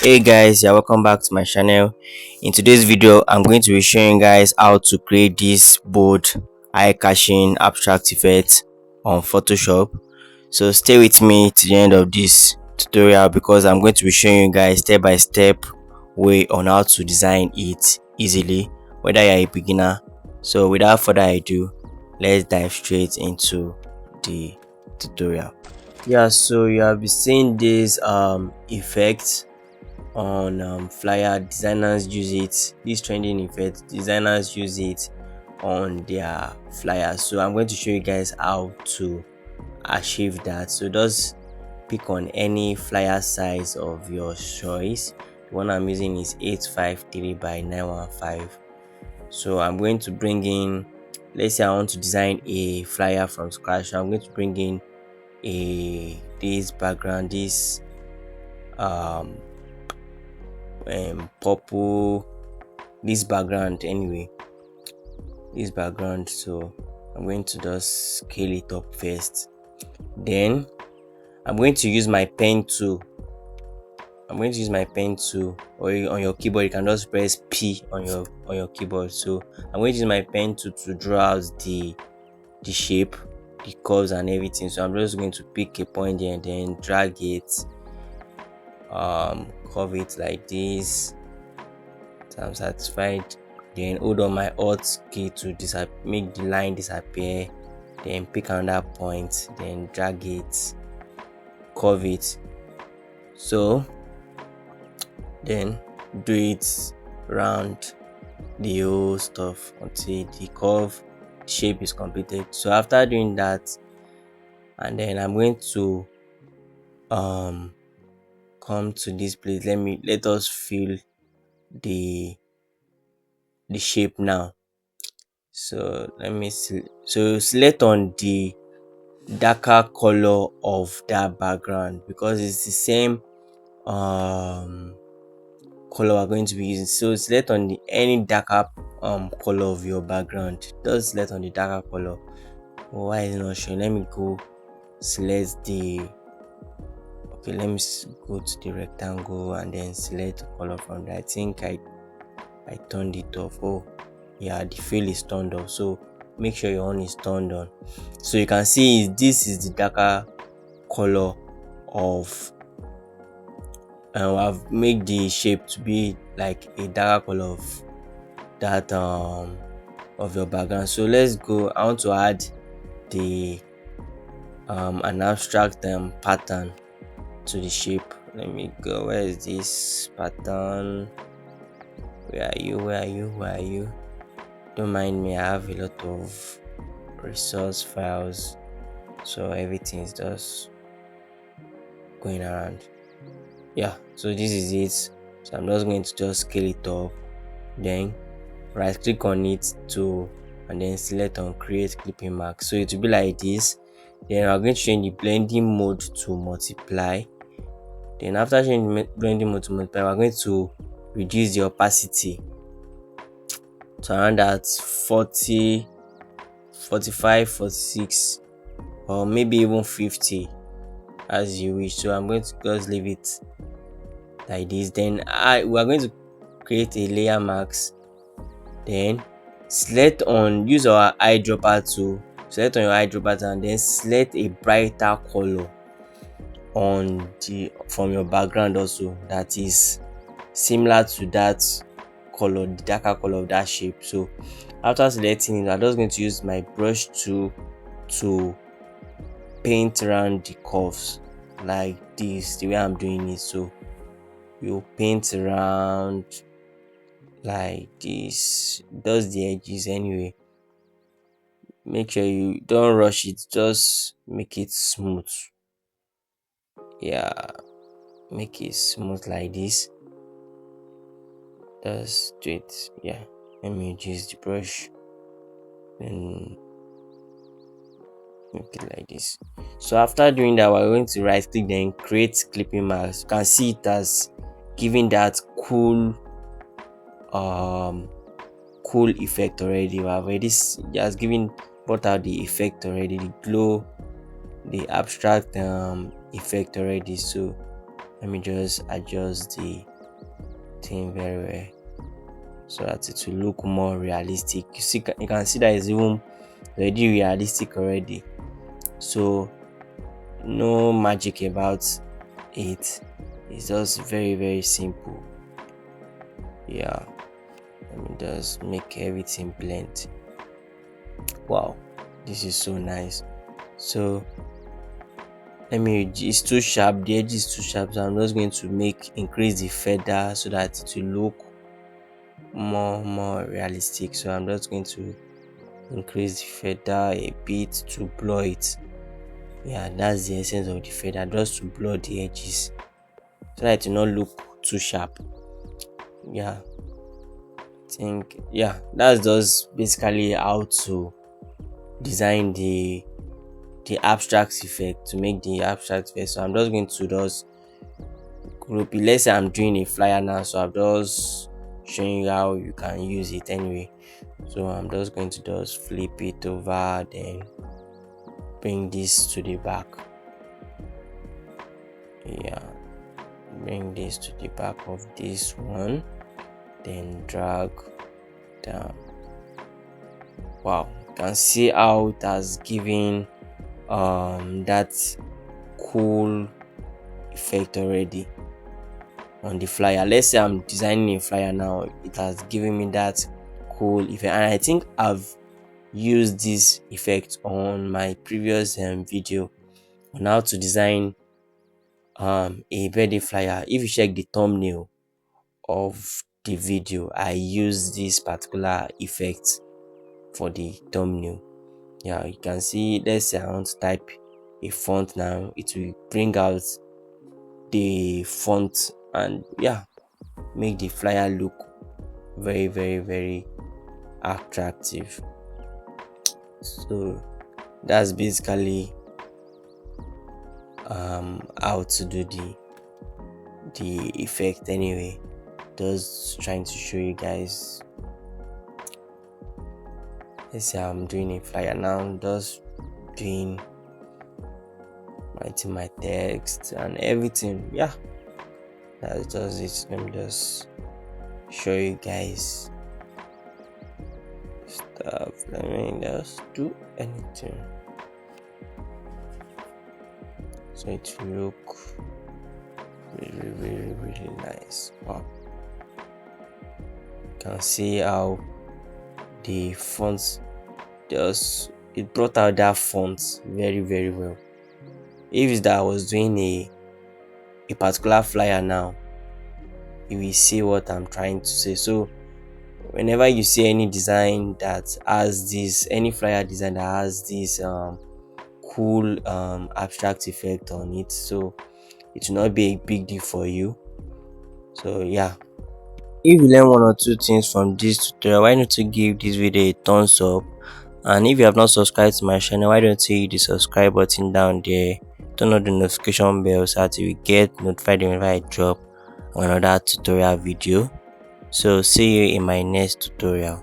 Hey guys, yeah, welcome back to my channel. In today's video, I'm going to be showing you guys how to create this bold eye catching abstract effect on Photoshop. So stay with me to the end of this tutorial because I'm going to be showing you guys step by step way on how to design it easily, whether you're a beginner. So without further ado, let's dive straight into the tutorial. Yeah, so you have been seeing this effect on flyer. Designers use it. This trending effect, designers use it on their flyers. So I'm going to show you guys how to achieve that. So just pick on any flyer size of your choice. The one I'm using is 853 by 915. So I'm going to bring in, let's say I want to design a flyer from scratch. So I'm going to bring in a this background, this um purple, this background anyway, this background. So I'm going to just scale it up first, then I'm going to use my pen tool. Or on your keyboard you can just press P on your keyboard. So I'm going to use my pen tool to draw out the shape, the curves and everything. So I'm just going to pick a point there and then drag it, curve it like this. So I'm satisfied. Then hold on my Alt key to make the line disappear. Then pick another point, then drag it, curve it. So then do it round the whole stuff until the curve shape is completed. So after doing that, and then I'm going to come to this place. Let us fill the shape now. So let me see. So select on the darker color of that background because it's the same color we're going to be using. So select on the any darker color of your background. Just select on the darker color. Why is it not showing? Let me go select the let me go to the rectangle and then select the color from there. I think I turned it off. Oh yeah, the fill is turned off, so make sure your own is turned on. So you can see this is the darker color of I've made the shape to be like a darker color of that of your background. So let's go. I want to add the an abstract pattern to the shape. Let me go. Where is this pattern? Where are you? Don't mind me, I have a lot of resource files, so everything is just going around. Yeah, so this is it. So I'm just going to just scale it up, then right click on it and then select on create clipping mask. So it will be like this. Then I'm going to change the blending mode to multiply. Then after changing the blending mode to multiply, we're going to reduce the opacity to around that 40, 45, 46, or maybe even 50 as you wish. So I'm going to just leave it like this. Then we are going to create a layer mask. Then use our eyedropper tool, select on your eyedropper tool and then select a brighter color from your background also that is similar to that color, the darker color of that shape. So after selecting it, I'm just going to use my brush tool to paint around the curves like this, the way I'm doing it. So you paint around like this, does the edges anyway. Make sure you don't rush it, just make it smooth. Yeah, make it smooth like this. Just do it. Yeah, let me use the brush and make it like this. So after doing that, we're going to right click, then create clipping mask. You can see it as giving that cool effect already. We have already just given brought out the effect already, the glow, the abstract effect already. So let me just adjust the doing very well so that it will look more realistic. You can see that it's even already realistic already. So no magic about it. It's just very very simple. Yeah, let me just make everything blend. Wow, this is so nice. So let me, it's too sharp, the edge is too sharp, so I'm just going to increase the feather so that it will look more realistic. So I'm just going to increase the feather a bit to blur it. Yeah, that's the essence of the feather, just to blur the edges so that it will not look too sharp. Yeah, yeah, that's just basically how to design the abstract effect, to make the abstract effect. So I'm just going to just group it. Let's say I'm doing a flyer now, so I'm just showing you how you can use it anyway. So I'm just going to just flip it over, then bring this to the back. Yeah, bring this to the back of this one, then drag down. Wow, you can see how it has given that cool effect already on the flyer. Let's say I'm designing a flyer now, it has given me that cool effect, and I think I've used this effect on my previous video on how to design a birthday flyer. If you check the thumbnail of the video, I use this particular effect for the thumbnail. Yeah, you can see, let's say I want to type a font now, it will bring out the font and yeah, make the flyer look very very attractive. So that's basically how to do the effect anyway. Just trying to show you guys. Let's say I'm doing a flyer now, just doing, writing my text and everything. Yeah, that's just it. Let me just show you guys stuff. Let me just do anything so it will look really nice. Wow, you can see how the fonts, just, it brought out that font very well. If it's that I was doing a particular flyer now, you will see what I'm trying to say. So whenever you see any design that has this, any flyer design that has this cool abstract effect on it, so it will not be a big deal for you. So yeah, if you learn one or two things from this tutorial, why not to give this video a thumbs up? And if you have not subscribed to my channel, why don't you hit the subscribe button down there, turn on the notification bell so that you get notified whenever I drop another tutorial video. So see you in my next tutorial.